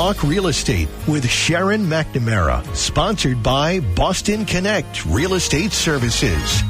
Talk Real Estate with Sharon McNamara, sponsored by Boston Connect Real Estate Services.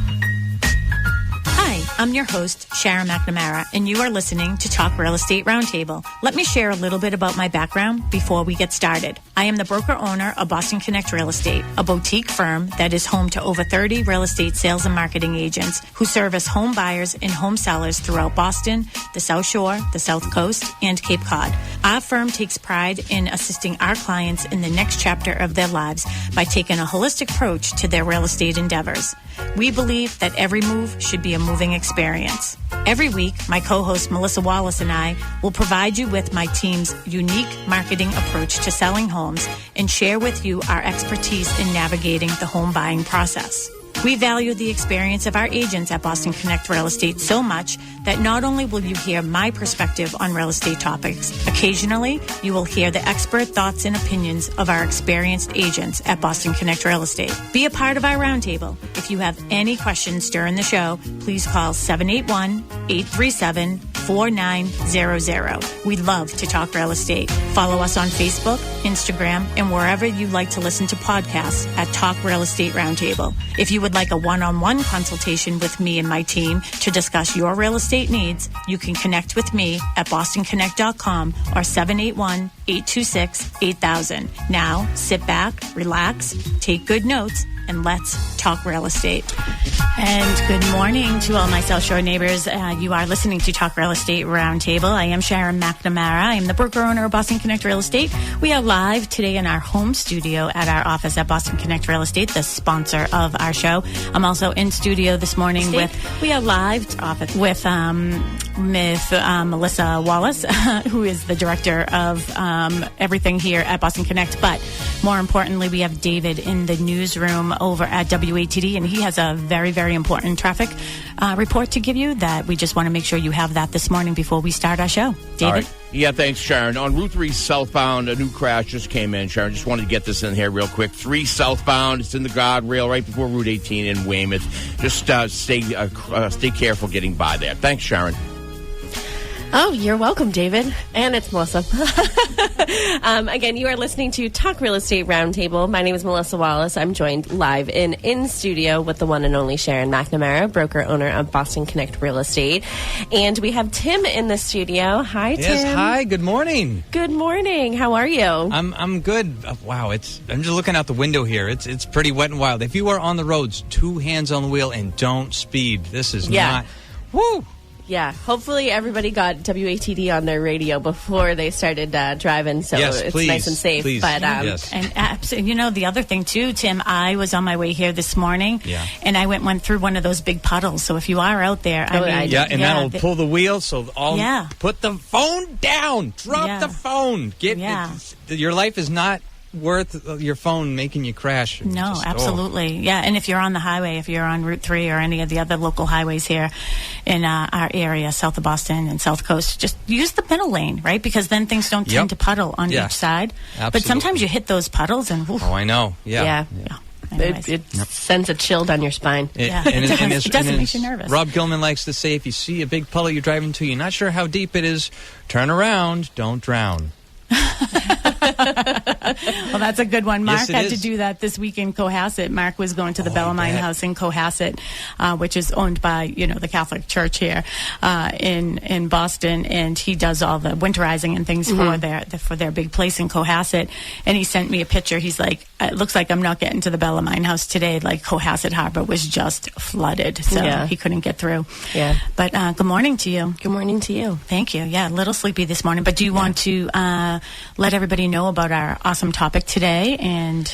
Hi, I'm your host, Sharon McNamara, and you are listening to Talk Real Estate Roundtable. Let me share a little bit about my background before we get started. I am the broker-owner of Boston Connect Real Estate, a boutique firm that is home to over 30 real estate sales and marketing agents who service home buyers and home sellers throughout Boston, the South Shore, the South Coast, and Cape Cod. Our firm takes pride in assisting our clients in the next chapter of their lives by taking a holistic approach to their real estate endeavors. We believe that every move should be a moving experience. Every week, my co-host Melissa Wallace and I will provide you with my team's unique marketing approach to selling homes and share with you our expertise in navigating the home buying process. We value the experience of our agents at Boston Connect Real Estate so much that not only will you hear my perspective on real estate topics, occasionally you will hear the expert thoughts and opinions of our experienced agents at Boston Connect Real Estate. Be a part of our roundtable. If you have any questions during the show, please call 781-837-4900. We love to talk real estate. Follow us on Facebook, Instagram, and wherever you like to listen to podcasts at Talk Real Estate Roundtable. If you would like a one-on-one consultation with me and my team to discuss your real estate needs, you can connect with me at bostonconnect.com or 781-826-8000. Now, sit back, relax, take good notes, and let's talk real estate. And good morning to all my South Shore neighbors. You are listening to Talk Real Estate Roundtable. I am Sharon McNamara. I am the broker-owner of Boston Connect Real Estate. We are live today in our home studio at our office at Boston Connect Real Estate, the sponsor of our show. I'm also in studio this morning with Melissa Wallace, who is the director of everything here at Boston Connect. But more importantly, we have David in the newsroom over at WATD, and he has a very, very important traffic report to give you that we just want to make sure you have that this morning before we start our show. David? All right. Yeah, thanks, Sharon. On Route 3 southbound, a new crash just came in, Sharon. Just wanted to get this in here real quick. 3 southbound, it's in the guardrail right before Route 18 in Weymouth. Just stay careful getting by there. Thanks, Sharon. Oh, you're welcome, David. And it's Melissa. Again, you are listening to Talk Real Estate Roundtable. My name is Melissa Wallace. I'm joined live in studio with the one and only Sharon McNamara, broker-owner of Boston Connect Real Estate. And we have Tim in the studio. Hi, Tim. Yes, hi. Good morning. Good morning. How are you? I'm good. Wow, I'm just looking out the window here. It's pretty wet and wild. If you are on the roads, 2 hands on the wheel and don't speed. This is not... Woo! Yeah, hopefully everybody got WATD on their radio before they started driving, so it's nice and safe. Please. But yes. And absolutely, the other thing too, Tim, I was on my way here this morning, and I went through one of those big puddles. So if you are out there, that'll pull the wheel. So put the phone down, drop the phone. Your life is not worth your phone making you crash. No, absolutely. Yeah, and if you're on the highway, if you're on Route 3 or any of the other local highways here in our area, south of Boston and South Coast, just use the middle lane, right? Because then things don't tend to puddle on each side. Absolutely. But sometimes you hit those puddles and... Oh, I know. Yeah. It sends a chill down your spine. It doesn't make you nervous. Rob Gilman likes to say, if you see a big puddle you're driving to, you're not sure how deep it is, turn around, don't drown. Well, that's a good one. Mark had to do that this week in Cohasset. Mark was going to the Bellarmine House in Cohasset, which is owned by, the Catholic Church here in Boston, and he does all the winterizing and things for their big place in Cohasset. And he sent me a picture. He's like, it looks like I'm not getting to the Bellarmine House today. Like Cohasset Harbor was just flooded, so he couldn't get through. Yeah. But good morning to you. Good morning to you. Thank you. Yeah, a little sleepy this morning, but do you want to let everybody know about our awesome topic today and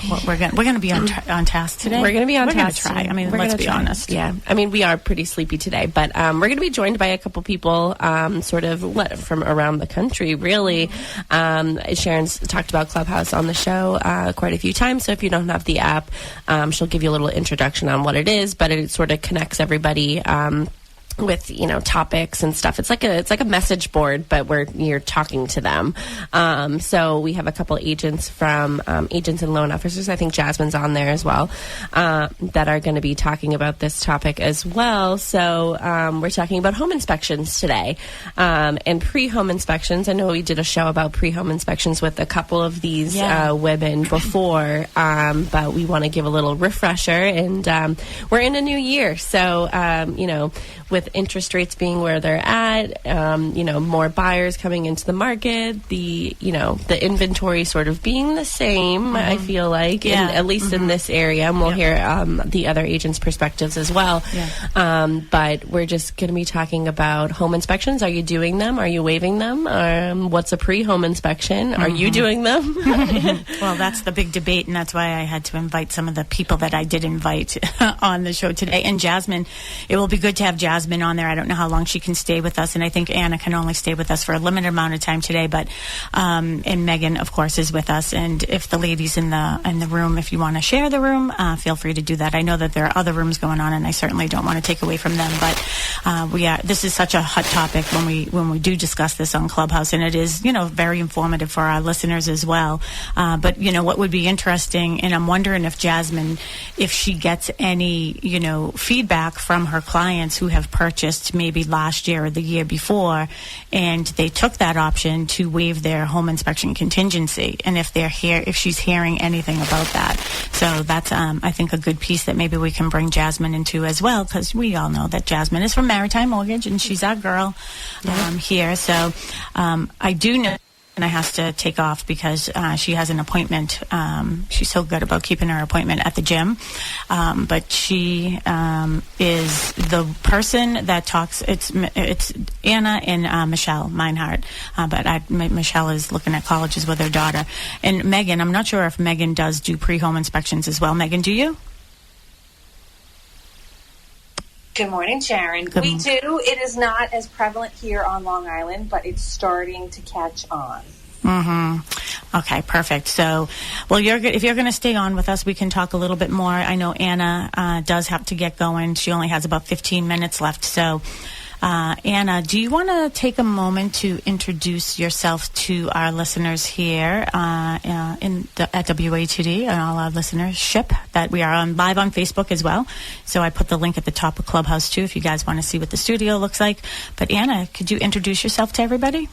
what we're going to be on task today? We're going to be on We're task. going to try. I mean, let's be honest. Yeah. I mean, we are pretty sleepy today, but we're going to be joined by a couple people sort of from around the country, really. Sharon's talked about Clubhouse on the show quite a few times, so if you don't have the app, she'll give you a little introduction on what it is, but it sort of connects everybody with topics and stuff. It's like a message board, but where you're talking to them. So we have a couple agents from agents and loan officers. I think Jasmine's on there as well, that are going to be talking about this topic as well. So we're talking about home inspections today, and pre-home inspections. I know we did a show about pre-home inspections with a couple of these women before, but we want to give a little refresher. And we're in a new year, so with interest rates being where they're at, more buyers coming into the market, the inventory sort of being the same, I feel like, at least in this area, and we'll hear the other agents' perspectives as well. But we're just going to be talking about home inspections. Are you doing them? Are you waiving them? What's a pre-home inspection? Are you doing them? Well, that's the big debate, and that's why I had to invite some of the people that I did invite on the show today. And Jasmine, it will be good to have Jasmine on there. I don't know how long she can stay with us, and I think Anna can only stay with us for a limited amount of time today. But and Megan, of course, is with us. And if the ladies in the room, if you want to share the room, feel free to do that. I know that there are other rooms going on, and I certainly don't want to take away from them. But this is such a hot topic when we do discuss this on Clubhouse, and it is very informative for our listeners as well. But what would be interesting, and I'm wondering if Jasmine, if she gets any feedback from her clients who have purchased maybe last year or the year before, and they took that option to waive their home inspection contingency, and if she's hearing anything about that. So that's I think a good piece that maybe we can bring Jasmine into as well, because we all know that Jasmine is from Maritime Mortgage and she's our girl here. So I do know. And I have to take off because she has an appointment. She's so good about keeping her appointment at the gym. But she is the person that talks. It's Anna and Michelle Meinhardt. But Michelle is looking at colleges with her daughter. And Megan, I'm not sure if Megan does do pre-home inspections as well. Megan, do you? Good morning, Sharon. We do. It is not as prevalent here on Long Island, but it's starting to catch on. Okay, perfect. So, well, if you're going to stay on with us, we can talk a little bit more. I know Anna does have to get going. She only has about 15 minutes left. So, Anna, do you want to take a moment to introduce yourself to our listeners here at WATD and all our listenership? That we are live on Facebook as well. So I put the link at the top of Clubhouse too if you guys want to see what the studio looks like. But Anna, could you introduce yourself to everybody?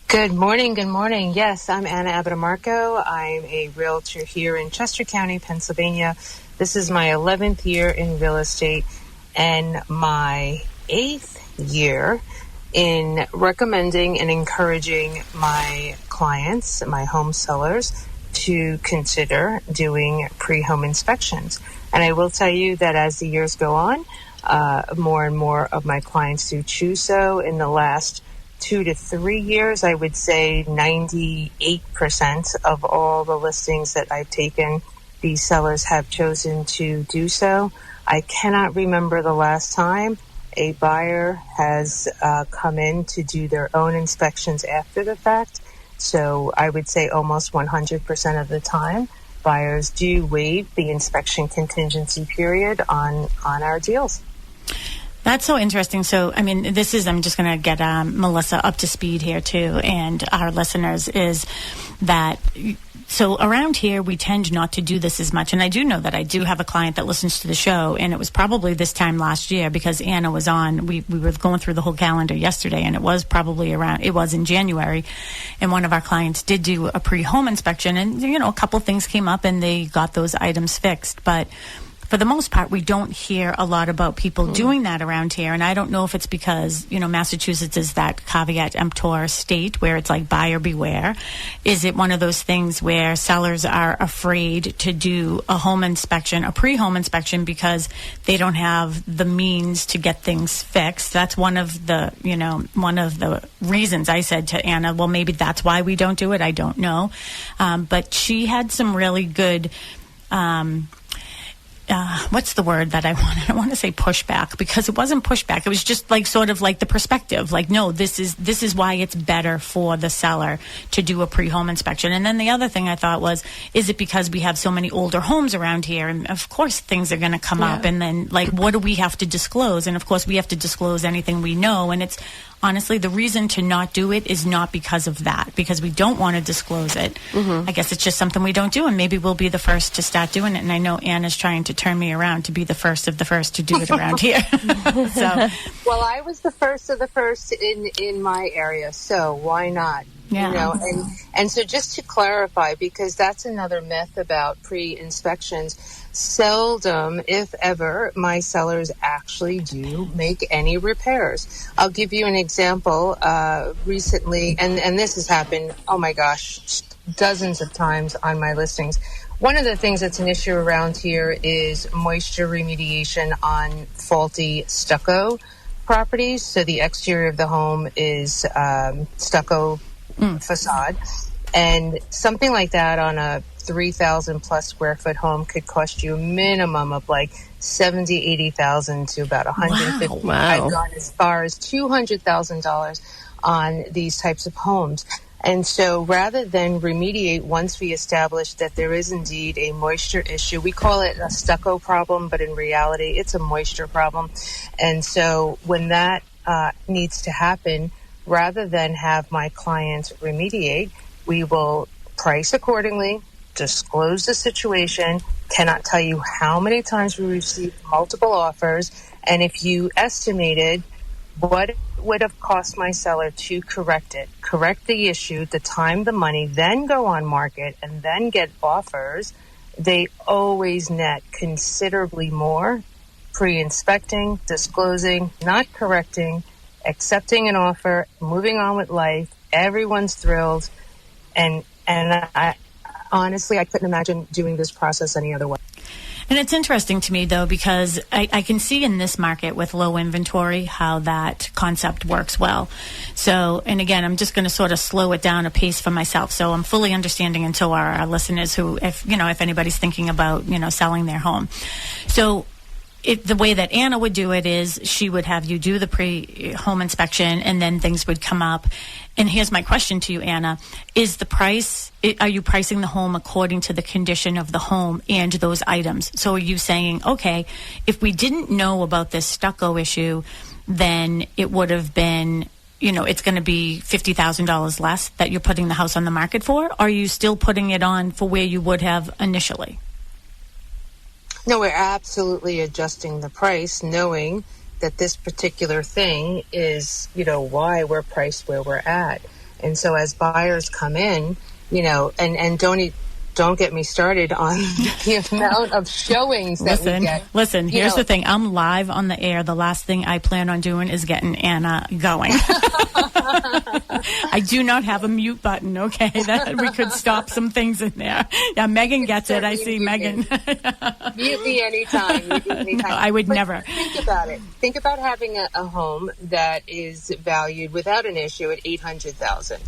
Good morning. Good morning. Yes, I'm Anna Abitamarco. I'm a realtor here in Chester County, Pennsylvania. This is my 11th year in real estate and my 8th year in recommending and encouraging my clients, my home sellers, to consider doing pre-home inspections. And I will tell you that as the years go on, more and more of my clients do choose so. In the last 2 to 3 years, I would say 98% of all the listings that I've taken, these sellers have chosen to do so. I cannot remember the last time a buyer has come in to do their own inspections after the fact. So I would say almost 100% of the time, buyers do waive the inspection contingency period on our deals. That's so interesting. So, I mean, I'm just going to get Melissa up to speed here too, and our listeners, is that, so around here we tend not to do this as much. And I do know that I do have a client that listens to the show, and it was probably this time last year because Anna was on. We were going through the whole calendar yesterday, and it was probably it was in January, and one of our clients did do a pre-home inspection, and a couple things came up and they got those items fixed. But for the most part, we don't hear a lot about people doing that around here. And I don't know if it's because, Massachusetts is that caveat emptor state where it's like buyer beware. Is it one of those things where sellers are afraid to do a home inspection, a pre-home inspection, because they don't have the means to get things fixed? That's one of the reasons I said to Anna, well, maybe that's why we don't do it. I don't know. But she had some really good what's the word that I want? I don't want to say pushback, because it wasn't pushback. It was just like sort of like the perspective. Like, no, this is why it's better for the seller to do a pre-home inspection. And then the other thing I thought was, is it because we have so many older homes around here? And of course things are going to come up. And then, like, what do we have to disclose? And of course we have to disclose anything we know. And it's honestly, the reason to not do it is not because of that, because we don't want to disclose it. I guess it's just something we don't do, and maybe we'll be the first to start doing it. And I know Anna's trying to turn me around to be the first of the first to do it around here. So, well, I was the first of the first in my area, so why not? Yeah. You know, and so just to clarify, because that's another myth about pre-inspections, seldom, if ever, my sellers actually do make any repairs. I'll give you an example. Recently, and this has happened, oh my gosh, dozens of times on my listings. One of the things that's an issue around here is moisture remediation on faulty stucco properties. So the exterior of the home is stucco facade, and something like that on a 3,000 plus square foot home could cost you a minimum of like 70, 80,000 to about 150. Wow. I've gone as far as $200,000 on these types of homes. And so rather than remediate once we establish that there is indeed a moisture issue, we call it a stucco problem, but in reality it's a moisture problem. And so when that needs to happen, rather than have my clients remediate, we will price accordingly, disclose the situation, cannot tell you how many times we received multiple offers, and if you estimated what it would have cost my seller to correct the issue, the time, the money, then go on market and then get offers, they always net considerably more pre-inspecting, disclosing, not correcting, accepting an offer, moving on with life. Everyone's thrilled. And I honestly, I couldn't imagine doing this process any other way. And it's interesting to me, though, because I can see in this market with low inventory how that concept works well. So, and again, I'm just going to sort of slow it down a pace for myself. So I'm fully understanding, and so are our listeners who, if anybody's thinking about, selling their home. So the way that Anna would do it is she would have you do the pre-home inspection, and then things would come up. And here's my question to you, Anna. Is the price, are you pricing the home according to the condition of the home and those items? So are you saying, okay, if we didn't know about this stucco issue, then it would have been, it's going to be $50,000 less that you're putting the house on the market for? Or are you still putting it on for where you would have initially? No, we're absolutely adjusting the price, knowing that this particular thing is, why we're priced where we're at. And so as buyers come in, and don't get me started on the amount of showings that we get. Listen, here's the thing. I'm live on the air. The last thing I plan on doing is getting Anna going. I do not have a mute button, okay? That we could stop some things in there. Yeah, Megan gets it. I see Megan. Mute me anytime. No, I would never. Think about it. Think about having a home that is valued without an issue at $800,000.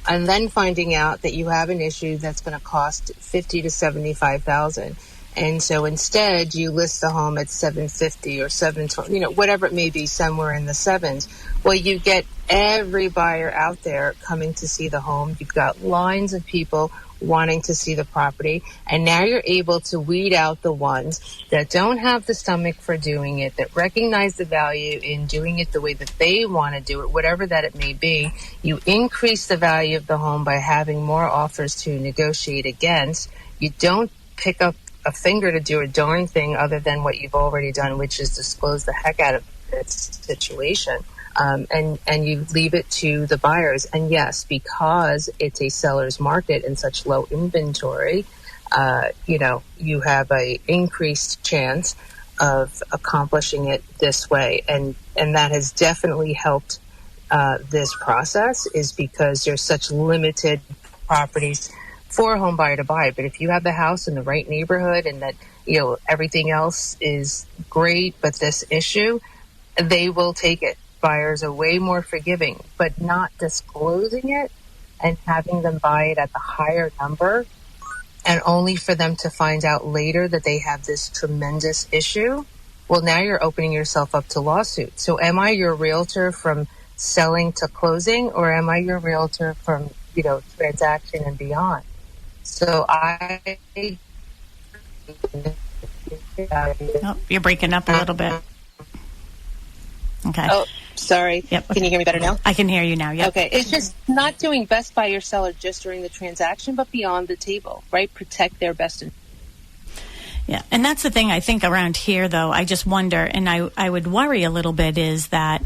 And then finding out that you have an issue that's going to cost $50,000 to $75,000, and so instead you list the home at $750,000 or $720,000, whatever it may be, somewhere in the sevens. Well, you get every buyer out there coming to see the home. You've got lines of people wanting to see the property, and now you're able to weed out the ones that don't have the stomach for doing it, that recognize the value in doing it the way that they want to do it, whatever that it may be. You increase the value of the home by having more offers to negotiate against. You don't pick up a finger to do a darn thing other than what you've already done, which is disclose the heck out of this situation. And you leave it to the buyers. And yes, because it's a seller's market and such low inventory, you have a increased chance of accomplishing it this way. And that has definitely helped this process, is because there's such limited properties for a home buyer to buy. But if you have the house in the right neighborhood and that, everything else is great, but this issue, they will take it. Buyers are way more forgiving, but not disclosing it and having them buy it at the higher number and only for them to find out later that they have this tremendous issue, well, now you're opening yourself up to lawsuit. So am I your realtor from selling to closing, or am I your realtor from, transaction and beyond? So you're breaking up a little bit. Okay. Oh, sorry. Yep. Can you hear me better now? I can hear you now. Yep. Okay. It's just not doing best by your seller just during the transaction, but beyond the table, right? Protect their best interest. Yeah. And that's the thing I think around here, though. I just wonder, and I would worry a little bit, is that,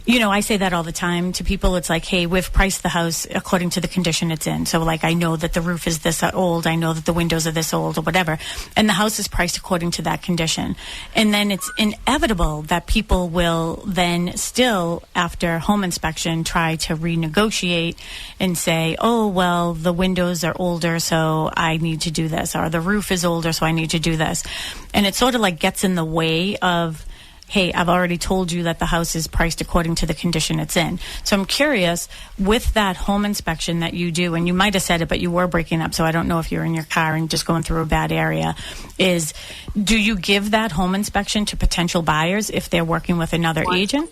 I say that all the time to people. It's like, hey, we've priced the house according to the condition it's in. So, like, I know that the roof is this old. I know that the windows are this old or whatever. And the house is priced according to that condition. And then it's inevitable that people will then still, after home inspection, try to renegotiate and say, oh, well, the windows are older, so I need to do this. Or the roof is older, so I need to do this. And it sort of like gets in the way of, hey, I've already told you that the house is priced according to the condition it's in. So I'm curious, with that home inspection that you do, and you might have said it, but you were breaking up, so I don't know if you're in your car and just going through a bad area, do you give that home inspection to potential buyers if they're working with another agent?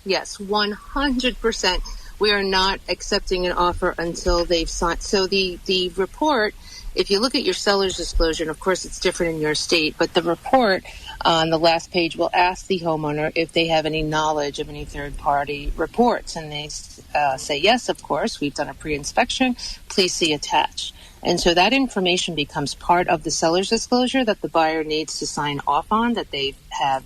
Yes, 100%. We are not accepting an offer until they've signed. So the report, if you look at your seller's disclosure, and of course it's different in your state, but the report on the last page will ask the homeowner if they have any knowledge of any third-party reports. And they say, yes, of course, we've done a pre-inspection. Please see attached. And so that information becomes part of the seller's disclosure that the buyer needs to sign off on, that they have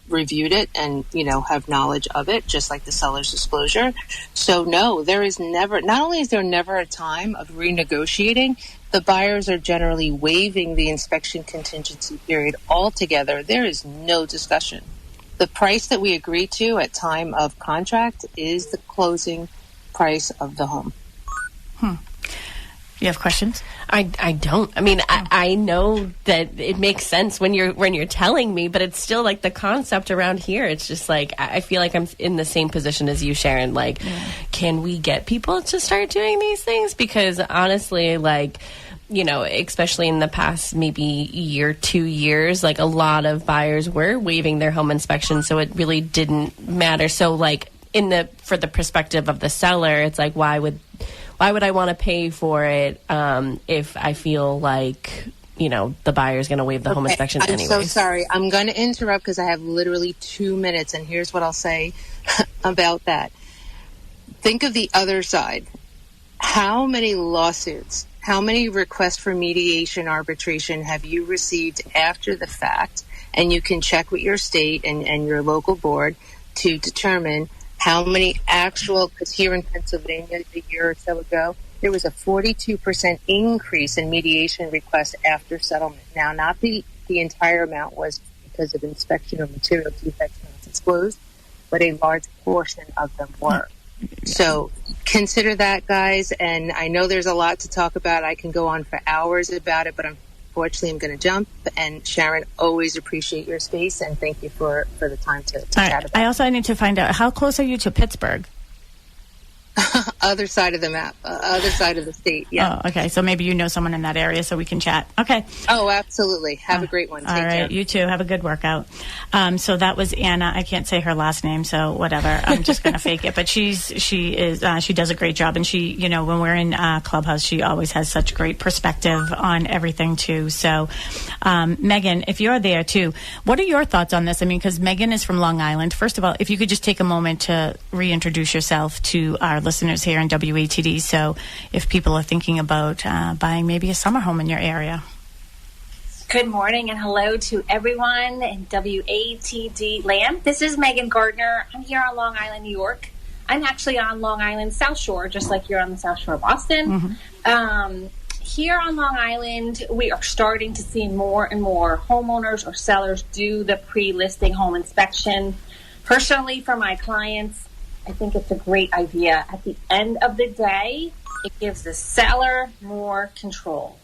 reviewed it and, have knowledge of it, just like the seller's disclosure. So no, there is never, not only is there never a time of renegotiating, the buyers are generally waiving the inspection contingency period altogether. There is no discussion. The price that we agree to at time of contract is the closing price of the home. You have questions? I don't. I mean, I know that it makes sense when you're telling me, but it's still like the concept around here. It's just like, I feel like I'm in the same position as you, Sharon. Like, can we get people to start doing these things? Because honestly, like, especially in the past maybe year, 2 years, like a lot of buyers were waiving their home inspection, so it really didn't matter. So like for the perspective of the seller, it's like, why would I want to pay for it if I feel like, the buyer's going to waive the home inspection anyway? I'm so sorry. I'm going to interrupt because I have literally 2 minutes, and here's what I'll say about that. Think of the other side. How many lawsuits, how many requests for mediation, arbitration have you received after the fact? And you can check with your state and your local board to determine how many actual, because here in Pennsylvania a year or so ago, there was a 42% increase in mediation requests after settlement. Now, not the entire amount was because of inspection or material defects not disclosed, but a large portion of them were. So consider that, guys. And I know there's a lot to talk about. I can go on for hours about it, but unfortunately I'm going to jump. And Sharon, always appreciate your space, and thank you for the time to chat about it. I need to find out, how close are you to Pittsburgh? Other side of the map, other side of the state. Yeah. Oh, okay. So maybe you know someone in that area, so we can chat. Okay. Oh, absolutely. Have a great one. Take care. All right. You too. Have a good workout. So that was Anna. I can't say her last name, so whatever. I'm just going to fake it. But she does a great job, and she, when we're in Clubhouse, she always has such great perspective on everything too. So, Megan, if you're there too, what are your thoughts on this? I mean, because Megan is from Long Island. First of all, if you could just take a moment to reintroduce yourself to our listeners here in WATD, so if people are thinking about buying maybe a summer home in your area. Good morning and hello to everyone in WATD land. This is Megan Gardner. I'm here on Long Island, New York. I'm actually on Long Island South Shore, just like you're on the South Shore of Boston. Mm-hmm. Here on Long Island, we are starting to see more and more homeowners or sellers do the pre-listing home inspection. Personally, for my clients, I think it's a great idea. At the end of the day, it gives the seller more control.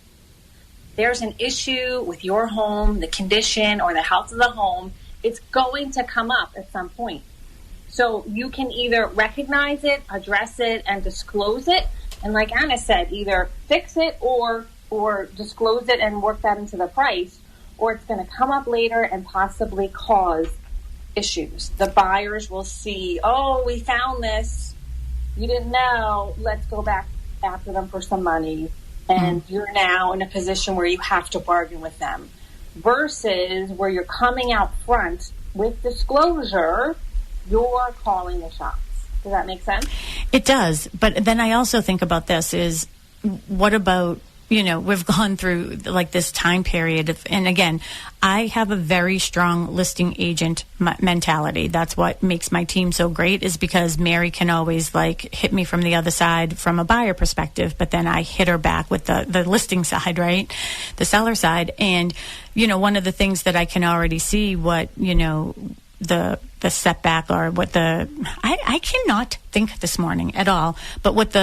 There's an issue with your home, the condition or the health of the home, it's going to come up at some point. So you can either recognize it, address it, and disclose it. And like Anna said, either fix it or or disclose it and work that into the price, or it's going to come up later and possibly cause issues. The buyers will see, oh, we found this. You didn't know. Let's go back after them for some money. And you're now in a position where you have to bargain with them. Versus where you're coming out front with disclosure, you're calling the shots. Does that make sense? It does. But then I also think about this is, what about, we've gone through like this time period and again, I have a very strong listing agent mentality. That's what makes my team so great, is because Mary can always like hit me from the other side from a buyer perspective, but then I hit her back with the listing side, right? The seller side. And, one of the things that I can already see what, the setback or what I cannot think this morning at all, but what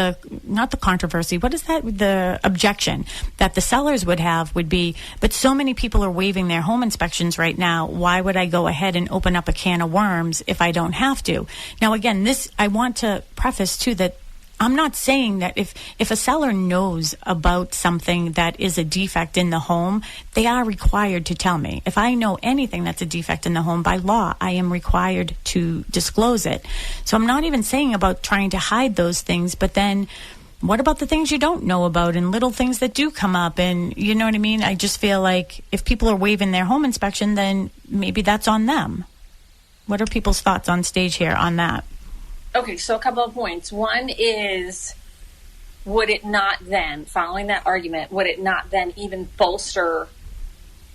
not the controversy, what is that? The objection that the sellers would have would be, but so many people are waiving their home inspections right now. Why would I go ahead and open up a can of worms if I don't have to? Now, again, I want to preface too that I'm not saying that if a seller knows about something that is a defect in the home, they are required to tell me. If I know anything that's a defect in the home, by law, I am required to disclose it. So I'm not even saying about trying to hide those things, but then what about the things you don't know about and little things that do come up? And you know what I mean? I just feel like if people are waiving their home inspection, then maybe that's on them. What are people's thoughts on stage here on that? Okay, so a couple of points. One is, would it not then, following that argument, would it not then even bolster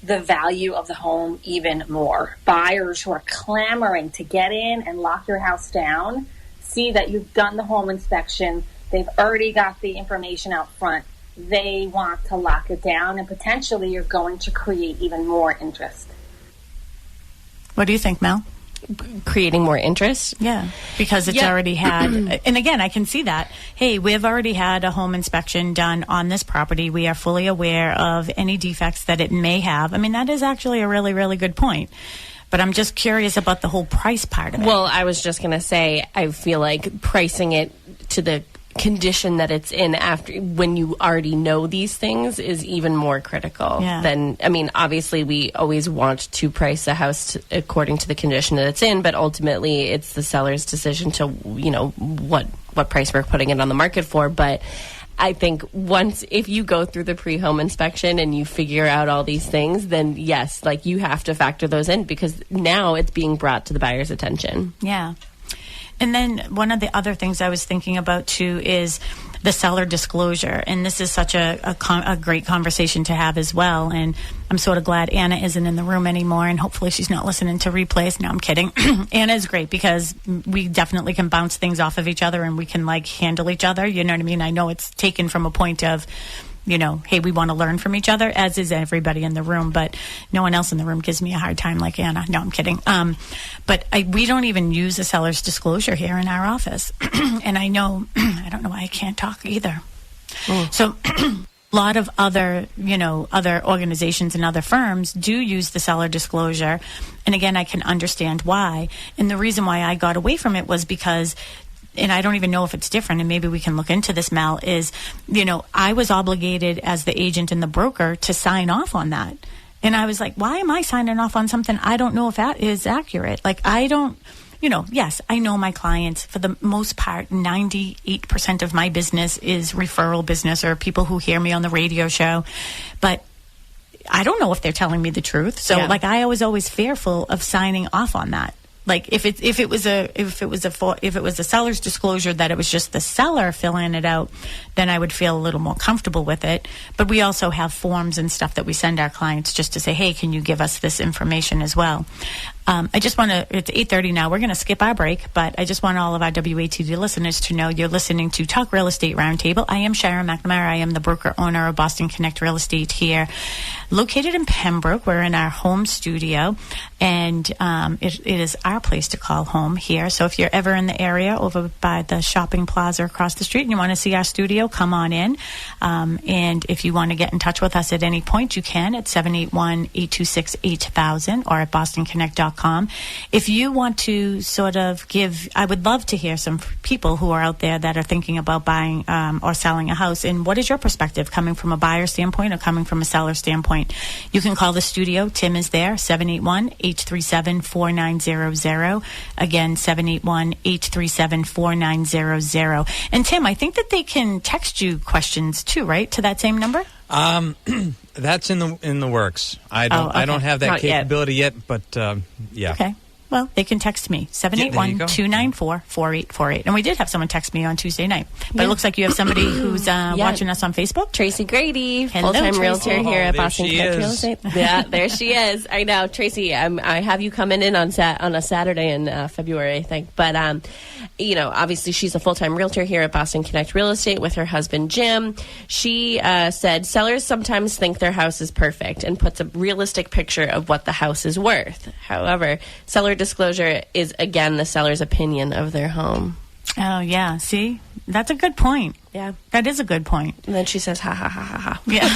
the value of the home even more? Buyers who are clamoring to get in and lock your house down see that you've done the home inspection. They've already got the information out front. They want to lock it down, and potentially you're going to create even more interest. What do you think, Mel? Creating more interest? Yeah, because it's already had, and again, I can see that. Hey, we've already had a home inspection done on this property. We are fully aware of any defects that it may have. I mean, that is actually a really, really good point. But I'm just curious about the whole price part of it. Well, I was just going to say, I feel like pricing it to the condition that it's in after, when you already know these things, is even more critical than, I mean, obviously we always want to price a house according to the condition that it's in, but ultimately it's the seller's decision to, what price we're putting it on the market for. But I think if you go through the pre-home inspection and you figure out all these things, then yes, like you have to factor those in, because now it's being brought to the buyer's attention. Yeah. And then one of the other things I was thinking about too is the seller disclosure. And this is such a great conversation to have as well. And I'm sort of glad Anna isn't in the room anymore, and hopefully she's not listening to replays. No, I'm kidding. Anna is great because we definitely can bounce things off of each other and we can like handle each other. You know what I mean? I know it's taken from a point of, hey, we want to learn from each other, as is everybody in the room, but no one else in the room gives me a hard time like Anna. No, I'm kidding. But we don't even use a seller's disclosure here in our office. And I don't know why I can't talk either. So a lot of other organizations and other firms do use the seller disclosure. And again, I can understand why. And the reason why I got away from it was because, and I don't even know if it's different, and maybe we can look into this, Mel, is, I was obligated as the agent and the broker to sign off on that. And I was like, why am I signing off on something I don't know if that is accurate? Like, I don't, yes, I know my clients. For the most part, 98% of my business is referral business or people who hear me on the radio show. But I don't know if they're telling me the truth. So, I was always fearful of signing off on that. Like if it was a seller's disclosure that it was just the seller filling it out, then I would feel a little more comfortable with it. But we also have forms and stuff that we send our clients just to say, hey, can you give us this information as well? I just want to, it's 8:30 now. We're going to skip our break, but I just want all of our WATD listeners to know you're listening to Talk Real Estate Roundtable. I am Sharon McNamara. I am the broker owner of Boston Connect Real Estate here, located in Pembroke. We're in our home studio, and it is our place to call home here. So if you're ever in the area over by the shopping plaza across the street and you want to see our studio, come on in. And if you want to get in touch with us at any point, you can at 781-826-8000 or at bostonconnect.com. realestateroundtable.com. If you want to sort of I would love to hear some people who are out there that are thinking about buying or selling a house. And what is your perspective, coming from a buyer standpoint or coming from a seller standpoint? You can call the studio. Tim is there, 781-837-4900. Again, 781-837-4900. And Tim, I think that they can text you questions too, right? To that same number? That's in the works. I don't have that capability yet, but yeah. Okay. Well, they can text me, 781-294-4848. And we did have someone text me on Tuesday night. But it looks like you have somebody who's watching us on Facebook. Tracy Grady, Hello, full-time realtor here at there Boston she Connect is. Real Estate. Yeah, there she is. I know, Tracy. I have you coming in on a Saturday in February, I think. But obviously she's a full-time realtor here at Boston Connect Real Estate with her husband Jim. She said sellers sometimes think their house is perfect and puts a realistic picture of what the house is worth. However, seller disclosure is, again, the seller's opinion of their home. Oh, yeah. See? That's a good point. Yeah. That is a good point. And then she says, ha, ha, ha, ha, ha. Yeah.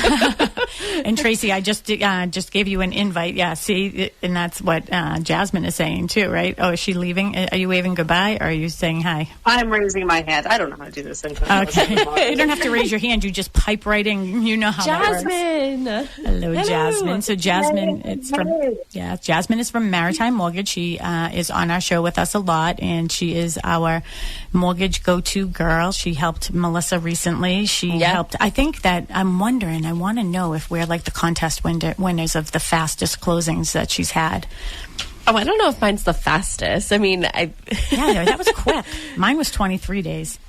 And Tracy, I just gave you an invite. Yeah, see? And that's what Jasmine is saying, too, right? Oh, is she leaving? Are you waving goodbye, or are you saying hi? I'm raising my hand. I don't know how to do this thing. Okay. You don't have to raise your hand. You just pipe right in. You know how Jasmine. that works. Hello, Jasmine. So Jasmine, Jasmine is from Maritime Mortgage. She is on our show with us a lot, and she is our mortgage go-to girl. She helped Melissa recently. She helped. I think that I'm wondering, I want to know if we're like the contest winners of the fastest closings that she's had. Oh, I don't know if mine's the fastest. I mean, yeah, that was quick. Mine was 23 days.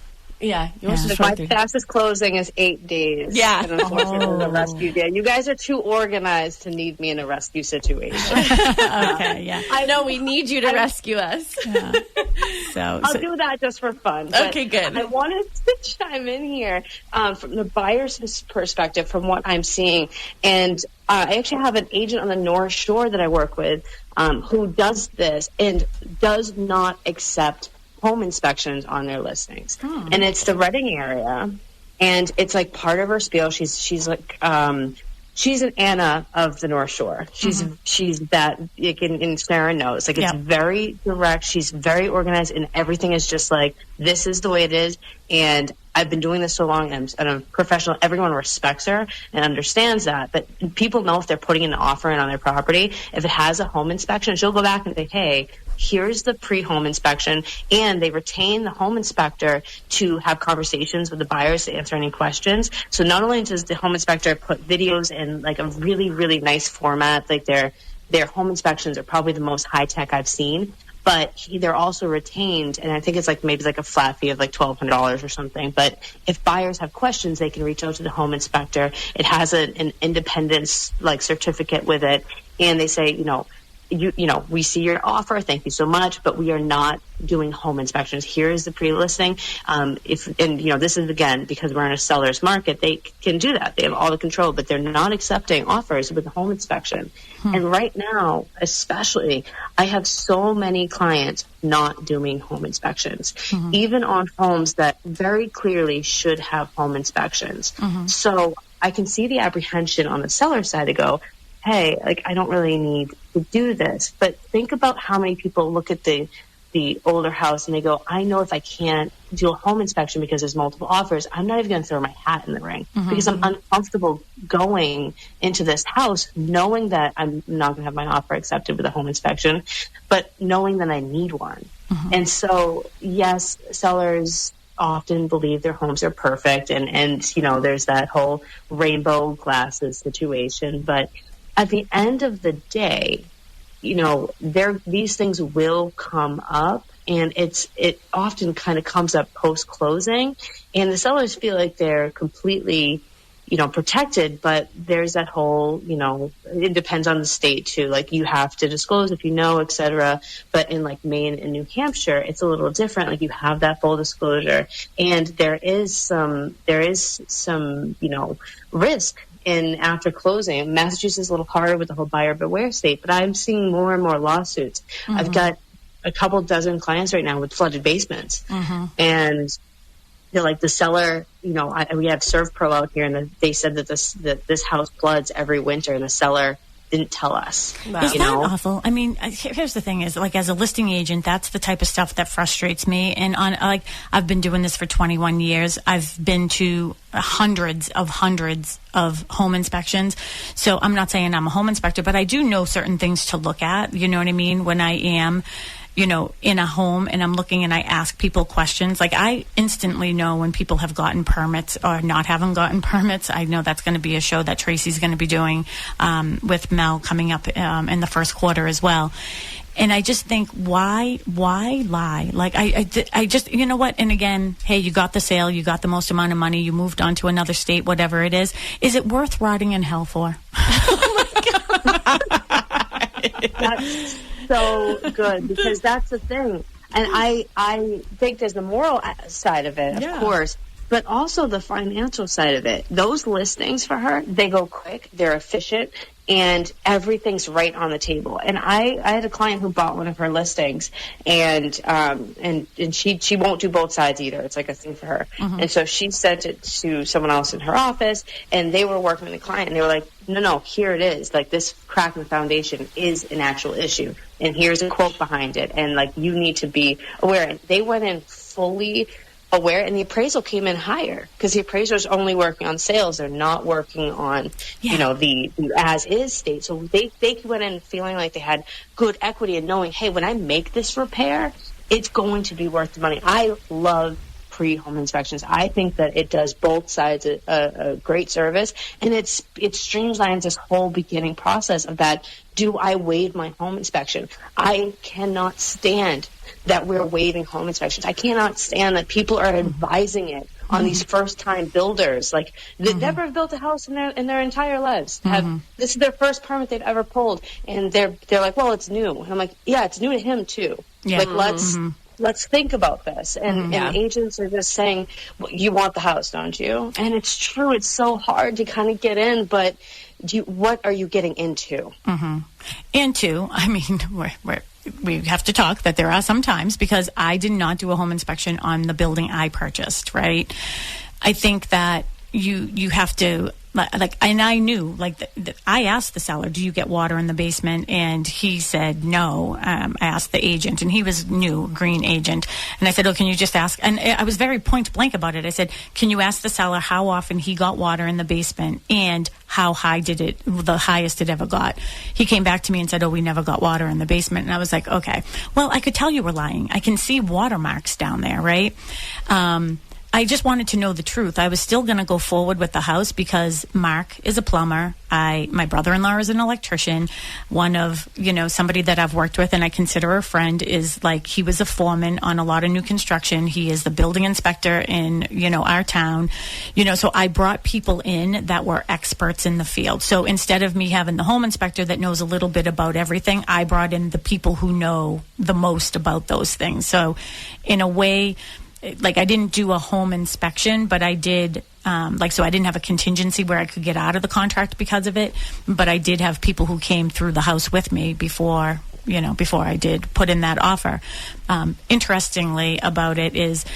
Yeah, yours was my fastest closing is 8 days. Yeah. And unfortunately, the rescue day. You guys are too organized to need me in a rescue situation. Okay, yeah. I know we need you to rescue us. Yeah. So I'll do that just for fun. Okay, good. I wanted to chime in here from the buyer's perspective, from what I'm seeing. And I actually have an agent on the North Shore that I work with who does this and does not accept home inspections on their listings. And it's the Reading area, and it's like part of her spiel. She's like she's an Anna of the North Shore. She's that, and Sharon knows, like, it's very direct. She's very organized, and everything is just like, this is the way it is. And I've been doing this so long, and I'm a professional. Everyone respects her and understands that. But people know if they're putting an offer in on their property, if it has a home inspection, she'll go back and say, hey, here's the pre-home inspection. And they retain the home inspector to have conversations with the buyers to answer any questions. So not only does the home inspector put videos in like a really, really nice format, like their home inspections are probably the most high-tech I've seen, but they're also retained, and I think it's like maybe like a flat fee of like $1,200 or something. But if buyers have questions, they can reach out to the home inspector. It has an independence like certificate with it, and they say, we see your offer, thank you so much, but we are not doing home inspections. Here is the pre-listing. This is, again, because we're in a seller's market, they can do that. They have all the control, but they're not accepting offers with a home inspection. And right now, especially, I have so many clients not doing home inspections, even on homes that very clearly should have home inspections. So I can see the apprehension on the seller side to go, hey, like, I don't really need to do this. But think about how many people look at the older house and they go, I know if I can't do a home inspection because there's multiple offers, I'm not even going to throw my hat in the ring because I'm uncomfortable going into this house knowing that I'm not going to have my offer accepted with a home inspection, but knowing that I need one. And so, yes, sellers often believe their homes are perfect and there's that whole rainbow glasses situation. But at the end of the day, these things will come up, and it often kind of comes up post-closing, and the sellers feel like they're completely, protected, but there's that whole, it depends on the state too. Like, you have to disclose if you know, et cetera. But in like Maine and New Hampshire, it's a little different. Like, you have that full disclosure, and there is some, risk in after closing. Massachusetts is a little harder with the whole buyer beware state, but I'm seeing more and more lawsuits. I've got a couple dozen clients right now with flooded basements, and they're like, the seller, we have ServPro out here, and they said that this house floods every winter, and the seller didn't tell us. Wow. Is that awful? I mean, here's the thing: is like as a listing agent, that's the type of stuff that frustrates me. And I've been doing this for 21 years. I've been to hundreds of home inspections. So I'm not saying I'm a home inspector, but I do know certain things to look at. You know what I mean? When I am, in a home and I'm looking and I ask people questions, like I instantly know when people have gotten permits or not haven't gotten permits. I know that's going to be a show that Tracy's going to be doing with Mel coming up in the first quarter as well. And I just think, why lie? Like, I just, you know what? And again, hey, you got the sale, you got the most amount of money, you moved on to another state, whatever it is. Is it worth rotting in hell for? Oh my God. That's so good, because that's the thing. And I think there's the moral side of it, of course, but also the financial side of it. Those listings for her, they go quick, they're efficient, and everything's right on the table. And I had a client who bought one of her listings, and she won't do both sides either. It's like a thing for her. Mm-hmm. And so she sent it to someone else in her office, and they were working with the client, and they were like, no, here it is. Like, this crack in the foundation is an actual issue, and here's a quote behind it, and like, you need to be aware. And they went in fully aware, and the appraisal came in higher because the appraiser's only working on sales. They're not working on, the as-is state. So they went in feeling like they had good equity and knowing, hey, when I make this repair, it's going to be worth the money. I love pre-home inspections. I think that it does both sides a great service, and it streamlines this whole beginning process of that. Do I waive my home inspection? I cannot stand that we're waiving home inspections. I cannot stand that people are advising it on these first-time builders. Like, they never have built a house in their entire lives. This is their first permit they've ever pulled, and they're like, well, it's new. And I'm like, yeah, it's new to him too. Yeah. Like, let's think about this. And agents are just saying, well, you want the house, don't you? And it's true. It's so hard to kind of get in, but what are you getting into? Into, I mean, we have to talk that there are some times, because I did not do a home inspection on the building I purchased, right? I think that you have to, like, and I knew, like, I asked the seller, do you get water in the basement? And he said no. I asked the agent, and he was new, green agent. And I said, oh, can you just ask? And I was very point blank about it. I said, can you ask the seller how often he got water in the basement and how high the highest it ever got? He came back to me and said, oh, we never got water in the basement. And I was like, okay, well, I could tell you were lying. I can see watermarks down there, right? I just wanted to know the truth. I was still going to go forward with the house because Mark is a plumber. My brother-in-law is an electrician. One of, somebody that I've worked with and I consider a friend is like, he was a foreman on a lot of new construction. He is the building inspector in, our town. So I brought people in that were experts in the field. So instead of me having the home inspector that knows a little bit about everything, I brought in the people who know the most about those things. So in a way, like, I didn't do a home inspection, but I did, so I didn't have a contingency where I could get out of the contract because of it. But I did have people who came through the house with me before I did put in that offer. Interestingly about it is,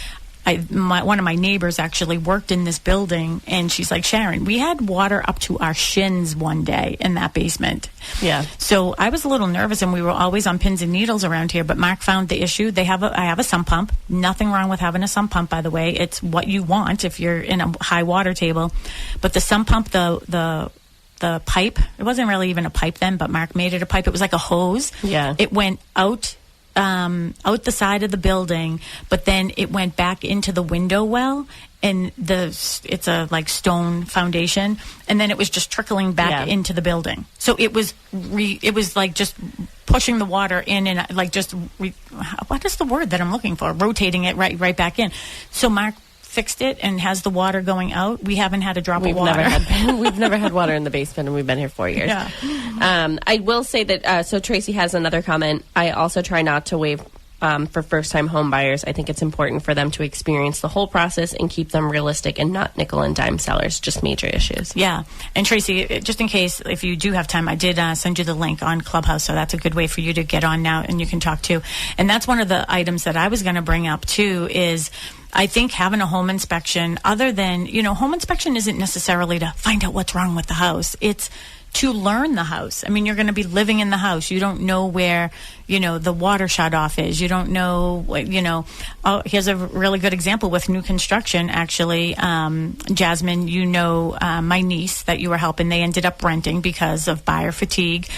one of my neighbors actually worked in this building, and she's like, Sharon, we had water up to our shins one day in that basement. Yeah. So I was a little nervous, and we were always on pins and needles around here, but Mark found the issue. I have a sump pump. Nothing wrong with having a sump pump, by the way. It's what you want if you're in a high water table. But the sump pump, the pipe, it wasn't really even a pipe then, but Mark made it a pipe. It was like a hose. Yeah. It went out the side of the building, but then it went back into the window well, and it's a like stone foundation, and then it was just trickling back into the building. So it was like just pushing the water in and like what is the word that I'm looking for? Rotating it right back in. So Mark fixed it and has the water going out. We haven't had a drop of water. We've never had water in the basement, and we've been here 4 years. Yeah. I will say that, so Tracy has another comment. I also try not to waive for first-time home buyers. I think it's important for them to experience the whole process and keep them realistic and not nickel and dime sellers, just major issues. Yeah. And Tracy, just in case, if you do have time, I did send you the link on Clubhouse, so that's a good way for you to get on now and you can talk too. And that's one of the items that I was going to bring up too is, I think having a home inspection, other than, home inspection isn't necessarily to find out what's wrong with the house. It's to learn the house. I mean, you're going to be living in the house. You don't know where, the water shut off is. You don't know, here's a really good example with new construction, actually. Jasmine, my niece that you were helping, they ended up renting because of buyer fatigue.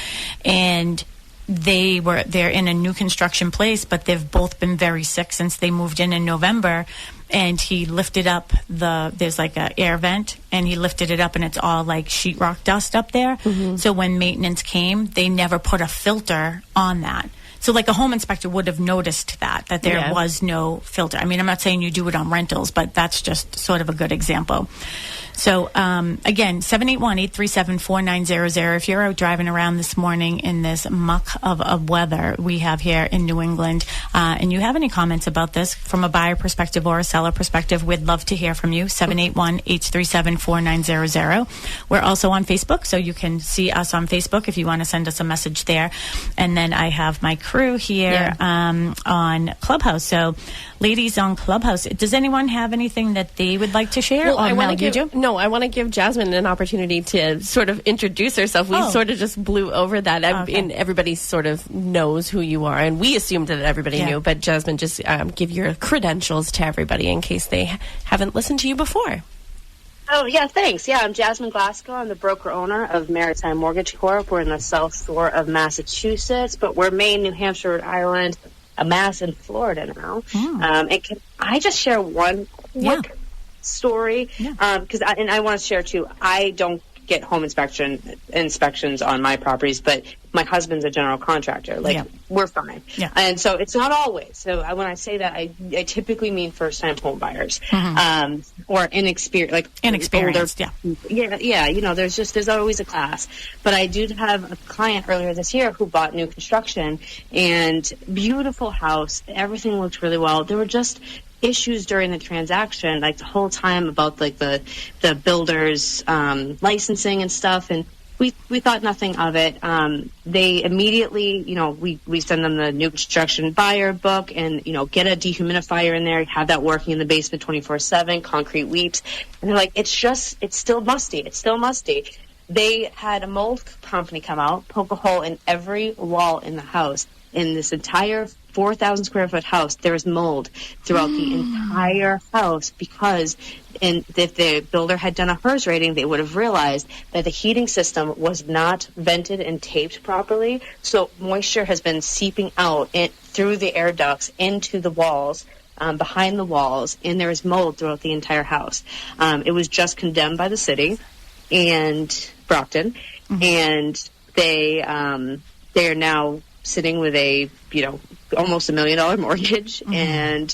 And they're in a new construction place, but they've both been very sick since they moved in November. And he lifted up there's like a air vent, and he lifted it up, and it's all like sheetrock dust up there. Mm-hmm. So when maintenance came, they never put a filter on that. So like a home inspector would have noticed that there was no filter. I mean, I'm not saying you do it on rentals, but that's just sort of a good example. So, again, 781-837-4900. If you're out driving around this morning in this muck of weather we have here in New England, and you have any comments about this from a buyer perspective or a seller perspective, we'd love to hear from you. 781-837-4900. We're also on Facebook, so you can see us on Facebook if you want to send us a message there. And then I have my crew here on Clubhouse. So, ladies on Clubhouse, does anyone have anything that they would like to share? Well, I want to give Jasmine an opportunity to sort of introduce herself. We sort of just blew over that. And everybody sort of knows who you are, and we assumed that everybody knew. But Jasmine, just give your credentials to everybody in case they haven't listened to you before. Oh, yeah, thanks. Yeah, I'm Jasmine Glasgow. I'm the broker-owner of Maritime Mortgage Corp. We're in the South Shore of Massachusetts, but we're Maine, New Hampshire, Rhode Island, Mass, and Florida now. And can I just share one quick story? Because I want to share, too, I don't get home inspections on my properties, but my husband's a general contractor. We're fine. Yeah. And so it's not always. So when I say that, I typically mean first-time home buyers or inexperienced. Inexperienced, older, yeah. There's always a class. But I do have a client earlier this year who bought new construction and beautiful house. Everything looked really well. There were just issues during the transaction, like the whole time about like the builder's licensing and stuff, and we thought nothing of it. They immediately, we send them the new construction buyer book and, get a dehumidifier in there, have that working in the basement 24/7, concrete weeps. And they're like, it's still musty. It's still musty. They had a mold company come out, poke a hole in every wall in the house. In this entire 4,000 square foot house, there's mold throughout the entire house because if the builder had done a HERS rating, they would have realized that the heating system was not vented and taped properly. So moisture has been seeping out through the air ducts into the walls, behind the walls, and there is mold throughout the entire house. It was just condemned by the city and Brockton, and they are now sitting with a, almost $1 million mortgage, and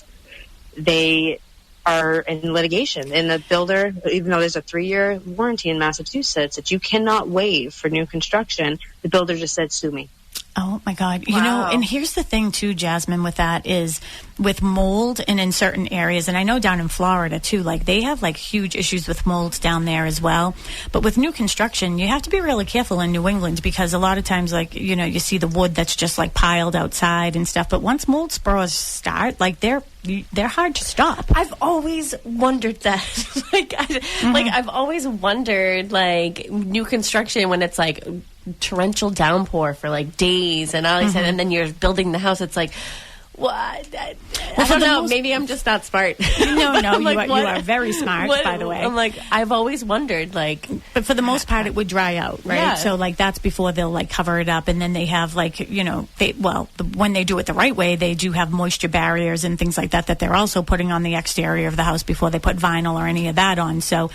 they are in litigation. And the builder, even though there's a 3-year warranty in Massachusetts that you cannot waive for new construction, the builder just said, sue me. Oh, my God. Wow. And here's the thing, too, Jasmine, with that is with mold and in certain areas, and I know down in Florida, too, they have, huge issues with mold down there as well. But with new construction, you have to be really careful in New England because a lot of times, you see the wood that's just, piled outside and stuff. But once mold spores start, they're hard to stop. I've always wondered that. I've always wondered, new construction when it's, torrential downpour for days and all these, and then you're building the house. It's what? I don't know. Maybe I'm just not smart. No, you are very smart, by the way. I'm I've always wondered, but for the most part, it would dry out, right? Yeah. So, that's before they'll cover it up, and then they have when they do it the right way, they do have moisture barriers and things like that they're also putting on the exterior of the house before they put vinyl or any of that on. So,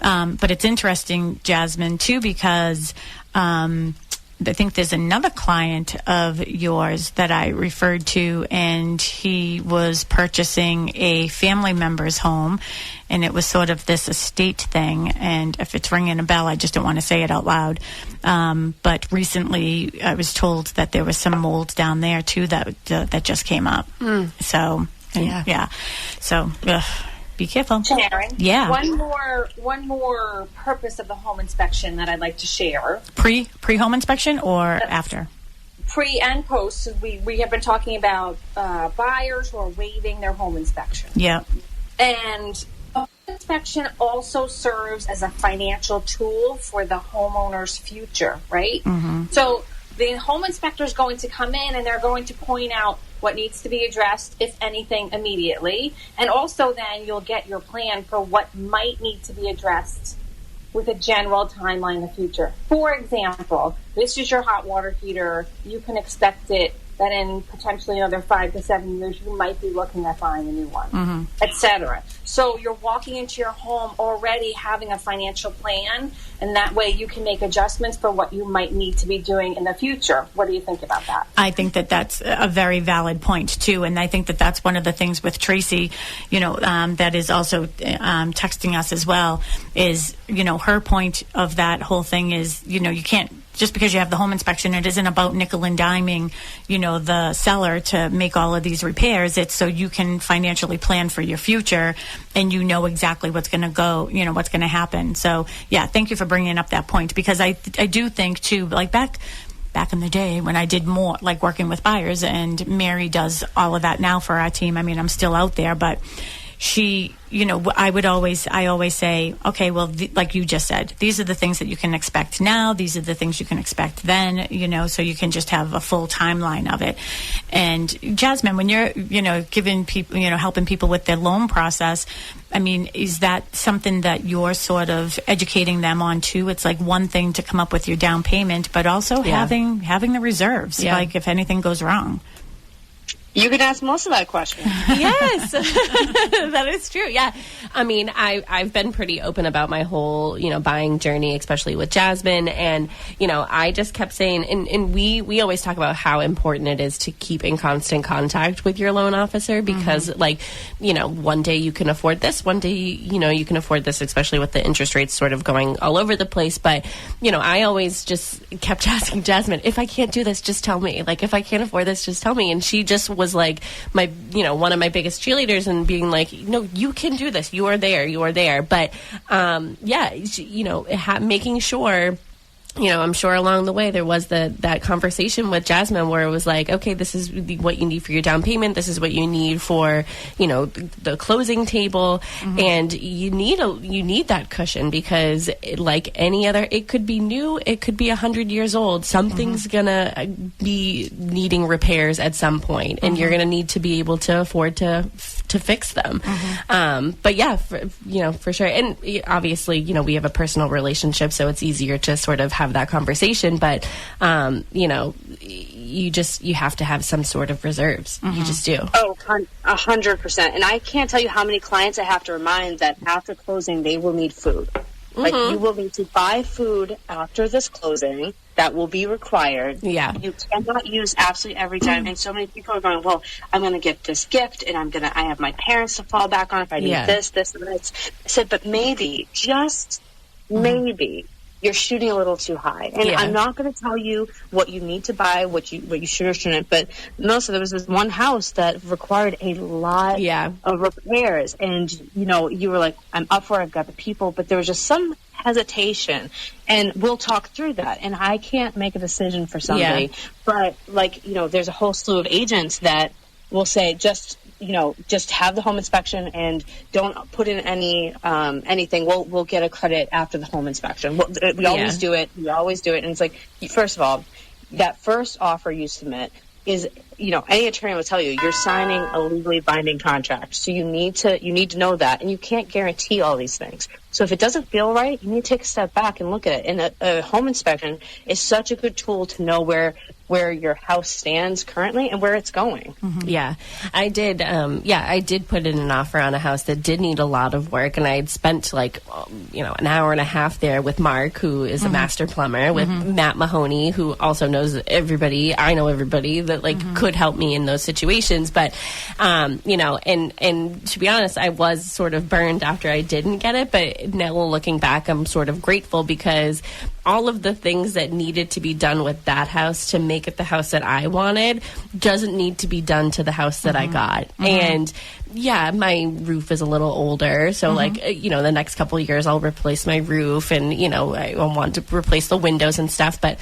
but it's interesting, Jasmine, too, because I think there's another client of yours that I referred to, and he was purchasing a family member's home, and it was sort of this estate thing. And if it's ringing a bell, I just don't want to say it out loud. But recently, I was told that there was some mold down there too that just came up. So So. Be careful. Sharon. Yeah. One more purpose of the home inspection that I'd like to share. Pre-home inspection or after? Pre and post. We have been talking about buyers who are waiving their home inspection. Yeah. And inspection also serves as a financial tool for the homeowner's future, right? So the home inspector is going to come in and they're going to point out what needs to be addressed, if anything, immediately. And also then you'll get your plan for what might need to be addressed with a general timeline in the future. For example, this is your hot water heater. You can expect it that in potentially another 5 to 7 years, you might be looking at buying a new one, etc. So you're walking into your home already having a financial plan, and that way you can make adjustments for what you might need to be doing in the future. What do you think about that? I think that that's a very valid point, too. And I think that that's one of the things with Tracy, that is also texting us as well, is, her point of that whole thing is, you can't, just because you have the home inspection, it isn't about nickel and diming, the seller to make all of these repairs. It's so you can financially plan for your future and you know exactly what's going to go, what's going to happen. So, yeah, thank you for bringing up that point, because I do think, too, like back in the day when I did more like working with buyers, and Mary does all of that now for our team. I mean, I'm still out there, but she, I always say, okay, well, like you just said, these are the things that you can expect now. These are the things you can expect then, so you can just have a full timeline of it. And Jasmine, when you're, giving people, helping people with their loan process, I mean, is that something that you're sort of educating them on too? It's like one thing to come up with your down payment, but also having the reserves, like if anything goes wrong. You could ask most of that question. Yes, that is true. Yeah. I mean, I've been pretty open about my whole, buying journey, especially with Jasmine. And, I just kept saying, and we always talk about how important it is to keep in constant contact with your loan officer, because one day you can afford this, one day, you can afford this, especially with the interest rates sort of going all over the place. But, I always just kept asking Jasmine, if I can't do this, just tell me. Like, if I can't afford this, just tell me. And she just was like my, one of my biggest cheerleaders, and being like, no, you can do this. You are there. But, making sure, I'm sure along the way there was that conversation with Jasmine where it was like, okay, this is what you need for your down payment. This is what you need for, the closing table. And you need that cushion, because like any other, it could be new, it could be 100 years old. Something's gonna be needing repairs at some point, and you're gonna need to be able to afford to fix them. But yeah, for sure. And obviously, we have a personal relationship, so it's easier to sort of have that conversation. But, you have to have some sort of reserves. You just do. Oh, 100%. And I can't tell you how many clients I have to remind that after closing, they will need food. Like, you will need to buy food after this closing. That will be required. Yeah. You cannot use absolutely every time. And so many people are going, well, I'm going to get this gift, and I have my parents to fall back on if I need this, and this. I said, but maybe, just maybe, you're shooting a little too high. And I'm not going to tell you what you need to buy, what you should or shouldn't. But Melissa, there was this one house that required a lot of repairs. And, you were like, I'm up for it, I've got the people. But there was just some hesitation. And we'll talk through that. And I can't make a decision for somebody. But, there's a whole slew of agents that will say, just have the home inspection and don't put in anything. We'll get a credit after the home inspection. We always do it. And it's like, first of all, that first offer you submit is, any attorney will tell you, you're signing a legally binding contract. So you need to know that, and you can't guarantee all these things. So if it doesn't feel right, you need to take a step back and look at it. And a home inspection is such a good tool to know where your house stands currently and where it's going. Yeah, I did. I did put in an offer on a house that did need a lot of work, and I had spent an hour and a half there with Mark, who is a master plumber, with Matt Mahoney, who also knows everybody. I know everybody that could help me in those situations. But and to be honest, I was sort of burned after I didn't get it. But now looking back, I'm sort of grateful, because all of the things that needed to be done with that house to make it the house that I wanted doesn't need to be done to the house that I got. And yeah, my roof is a little older, so the next couple of years I'll replace my roof, and I want to replace the windows and stuff. But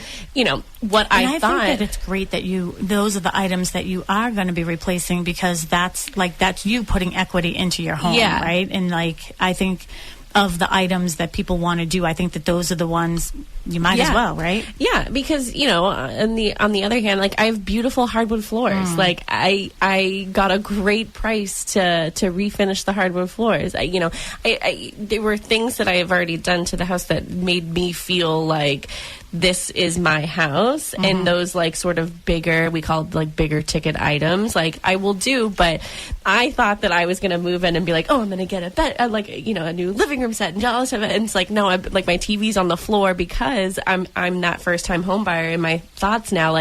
what I thought, think that it's great that those are the items that you are going to be replacing, because that's you putting equity into your home, right? And I think of the items that people want to do, I think that those are the ones you might as well, right? Yeah, because on the other hand, I have beautiful hardwood floors. I got a great price to refinish the hardwood floors. There were things that I have already done to the house that made me feel like this is my house, and those sort of bigger, we call it bigger ticket items, I will do. But I thought that I was going to move in and be like, oh, I'm going to get a bed, a new living room set and all this stuff. And it's no, my TV's on the floor, because I'm that first time home buyer, and my thoughts now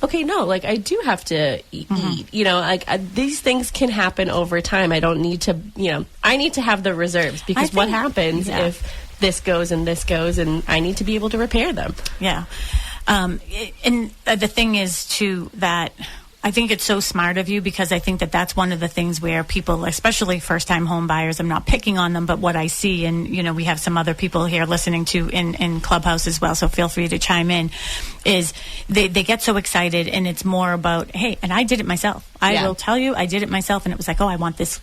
okay, no, I do have to eat. These things can happen over time. I don't need to, I need to have the reserves, because what happens if this goes and this goes, and I need to be able to repair them. Yeah. And the thing is, too, that I think it's so smart of you, because I think that that's one of the things where people, especially first-time home buyers, I'm not picking on them, but what I see, and, we have some other people here listening to in Clubhouse as well, so feel free to chime in, is they get so excited, and it's more about, hey, and I did it myself. I will tell you, I did it myself, and it was like, oh, I want this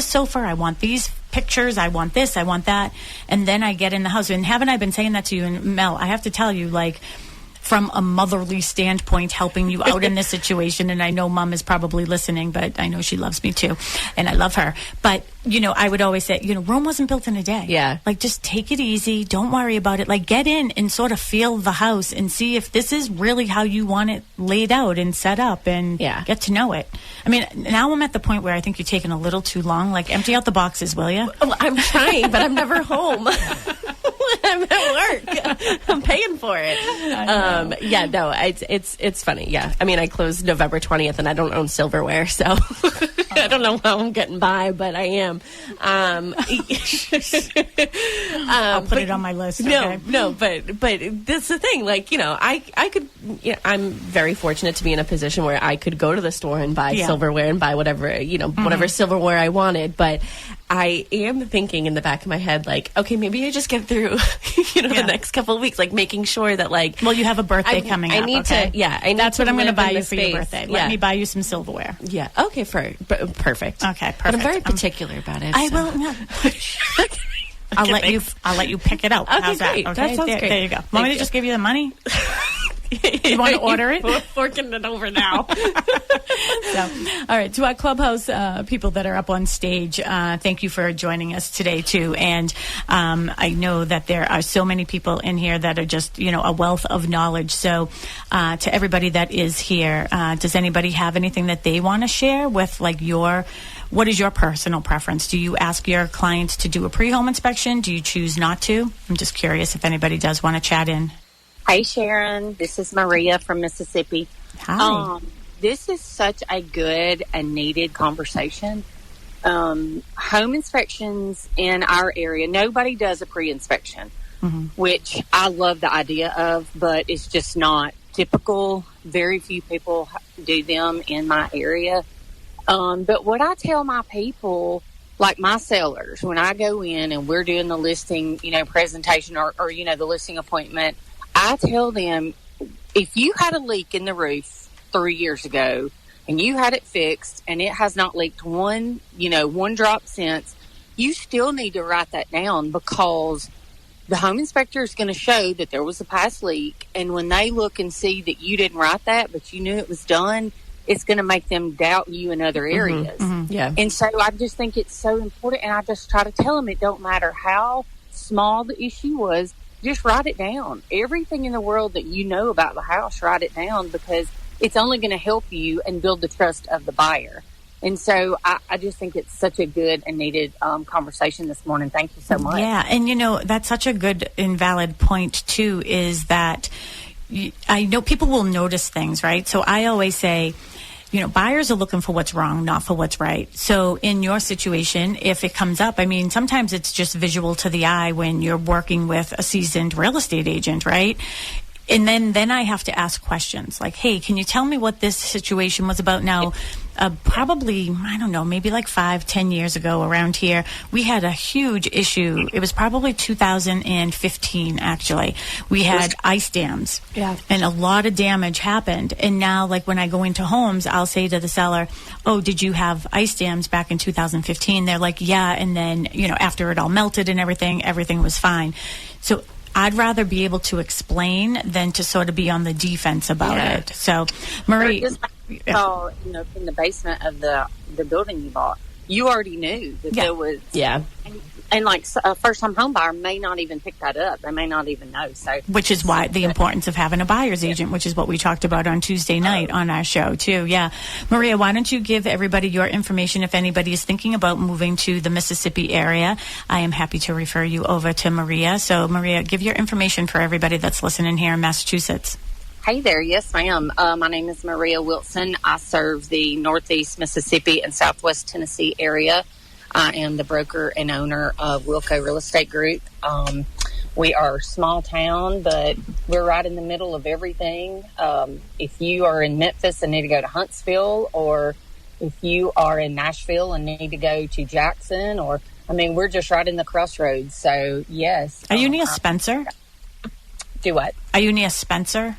sofa, I want these pictures, I want this, I want that, and then I get in the house, and haven't I been saying that to you? And Mel, I have to tell you, from a motherly standpoint, helping you out in this situation, and I know Mom is probably listening, but I know she loves me too, and I love her. But, I would always say, Rome wasn't built in a day. Yeah. Just take it easy. Don't worry about it. Get in and sort of feel the house and see if this is really how you want it laid out and set up, and get to know it. I mean, now I'm at the point where I think you're taking a little too long. Empty out the boxes, will you? Well, I'm trying, but I'm never home. I'm at work. I'm paying for it. It's funny. Yeah. I mean, I closed November 20th, and I don't own silverware, so I don't know how I'm getting by, but I am. I'll put it on my list. Okay? No, but that's the thing. I could. I'm very fortunate to be in a position where I could go to the store and buy silverware and buy whatever whatever silverware I wanted, but I am thinking in the back of my head, okay, maybe I just get through, the next couple of weeks, making sure that, well, you have a birthday coming up. I need to, that's what I'm going to buy you for your birthday. Let me buy you some silverware. Yeah. Okay. Perfect. Okay. Perfect. But I'm very particular about it. I will. No. I'll let you pick it out. Okay, how's great. that? Okay. That sounds great. There you go. Want me to just give you the money? You want to order it? We're forking it over now. All right, to our Clubhouse people that are up on stage, thank you for joining us today, too. And I know that there are so many people in here that are just, a wealth of knowledge. So to everybody that is here, does anybody have anything that they want to share with, what is your personal preference? Do you ask your clients to do a pre-home inspection? Do you choose not to? I'm just curious if anybody does want to chat in. Hey, Sharon. This is Maria from Mississippi. Hi. This is such a good and needed conversation. Home inspections in our area, nobody does a pre-inspection, which I love the idea of, but it's just not typical. Very few people do them in my area. But what I tell my people, my sellers, when I go in and we're doing the listing, presentation or the listing appointment, I tell them, if you had a leak in the roof 3 years ago and you had it fixed and it has not leaked one drop since, you still need to write that down, because the home inspector is going to show that there was a past leak. And when they look and see that you didn't write that, but you knew it was done, it's going to make them doubt you in other areas. Yeah. And so I just think it's so important. And I just try to tell them, it don't matter how small the issue was, just write it down. Everything in the world that you know about the house, write it down, because it's only going to help you and build the trust of the buyer. And so I just think it's such a good and needed conversation this morning. Thank you so much. Yeah, and that's such a good and valid point, too, is that I know people will notice things, right? So I always say, buyers are looking for what's wrong, not for what's right. So in your situation, if it comes up, I mean, sometimes it's just visual to the eye when you're working with a seasoned real estate agent, right? And then I have to ask questions like, hey, can you tell me what this situation was about? Now, probably, I don't know, maybe like 5-10 years ago around here, we had a huge issue. It was probably 2015, actually. We had ice dams. Yeah. And a lot of damage happened. And now, like, when I go into homes, I'll say to the seller, oh, did you have ice dams back in 2015? They're like, yeah. And then, after it all melted and everything was fine. So I'd rather be able to explain than to sort of be on the defense about it. So, Marie, in the basement of the building you bought, you already knew that there was. Yeah. And like a first-time home buyer may not even pick that up. They may not even know. So, which is why the importance of having a buyer's agent, which is what we talked about on Tuesday night on our show too. Yeah, Maria, why don't you give everybody your information if anybody is thinking about moving to the Mississippi area? I am happy to refer you over to Maria. So, Maria, give your information for everybody that's listening here in Massachusetts. Hey there. Yes, ma'am. My name is Maria Wilson. I serve the Northeast Mississippi and Southwest Tennessee area. I am the broker and owner of Wilco Real Estate Group. We are a small town, but we're right in the middle of everything. If you are in Memphis and need to go to Huntsville, or if you are in Nashville and need to go to Jackson, we're just right in the crossroads. So, yes. Are you near Spencer? Do what? Are you near Spencer?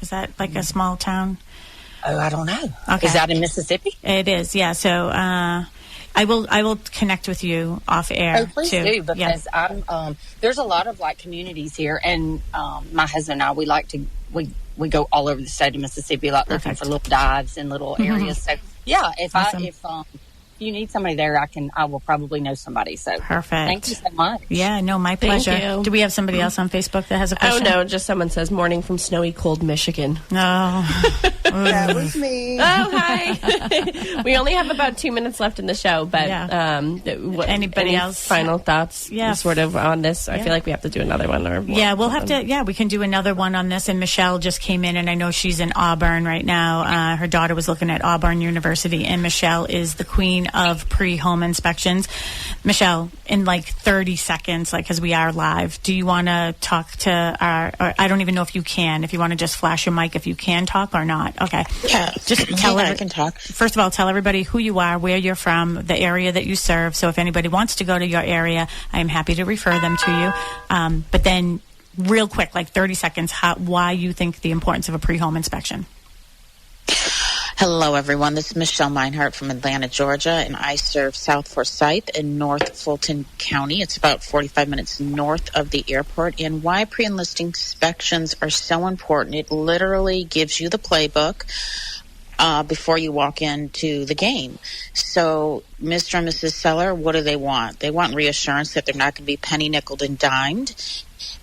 Is that like a small town? Oh, I don't know. Okay. Is that in Mississippi? It is, yeah. So, I will connect with you off air. Oh, please too. do, because there's a lot of like communities here, and my husband and I, we go all over the state of Mississippi, like looking for little dives in little areas. So yeah, if you need somebody there, I will probably know somebody. So perfect. Thank you so much. Yeah, no, my pleasure. Thank you. Do we have somebody else on Facebook that has a question? Oh no, just someone says morning from snowy, cold Michigan. No, that was me. Oh hi. We only have about 2 minutes left in the show, but anybody else? Final thoughts? Yeah, sort of on this. I feel like we have to do another one. We'll have to. Yeah, we can do another one on this. And Michelle just came in, and I know she's in Auburn right now. Her daughter was looking at Auburn University, and Michelle is the queen of pre-home inspections. Michelle, in like 30 seconds, because we are live, do you want to talk to or I don't even know if you can, if you want to just flash your mic if you can talk or not. Okay. Yeah. Just tell I can talk. First of all, tell everybody who you are, where you're from, the area that you serve. So if anybody wants to go to your area, I am happy to refer them to you. But then real quick, like 30 seconds, why you think the importance of a pre-home inspection. Hello, everyone. This is Michelle Meinhardt from Atlanta, Georgia, and I serve South Forsyth in North Fulton County. It's about 45 minutes north of the airport. And why pre-enlisting inspections are so important, it literally gives you the playbook before you walk into the game. So Mr. and Mrs. Seller, what do they want? They want reassurance that they're not going to be penny nickeled and dimed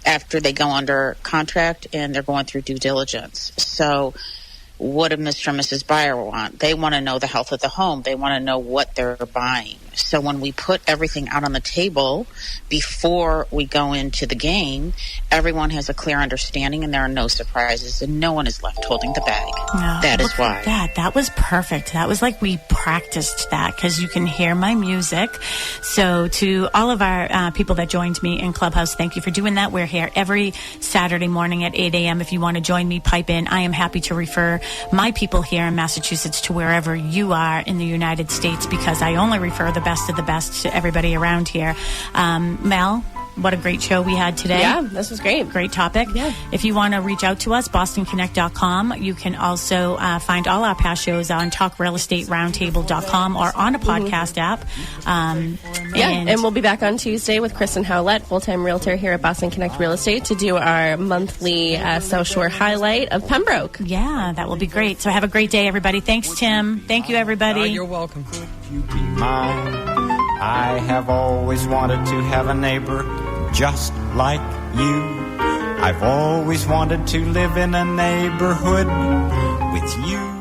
after they go under contract and they're going through due diligence. So what do Mr. and Mrs. Buyer want? They want to know the health of the home. They want to know what they're buying. So when we put everything out on the table before we go into the game, everyone has a clear understanding and there are no surprises and no one is left holding the bag. No, that is why. That was perfect. That was like we practiced that because you can hear my music. So to all of our people that joined me in Clubhouse, thank you for doing that. We're here every Saturday morning at 8 a.m. If you want to join me, pipe in. I am happy to refer my people here in Massachusetts to wherever you are in the United States because I only refer the best of the best to everybody around here. Mel, what a great show we had today. Yeah, this was great. Great topic. Yeah. If you want to reach out to us, bostonconnect.com. You can also find all our past shows on talkrealestateroundtable.com or on a podcast app. And we'll be back on Tuesday with Kristen Howlett, full-time realtor here at Boston Connect Real Estate, to do our monthly South Shore highlight of Pembroke. Yeah, that will be great. So have a great day, everybody. Thanks, Tim. Thank you, everybody. You're welcome. Could you be mine? I have always wanted to have a neighbor just like you. I've always wanted to live in a neighborhood with you.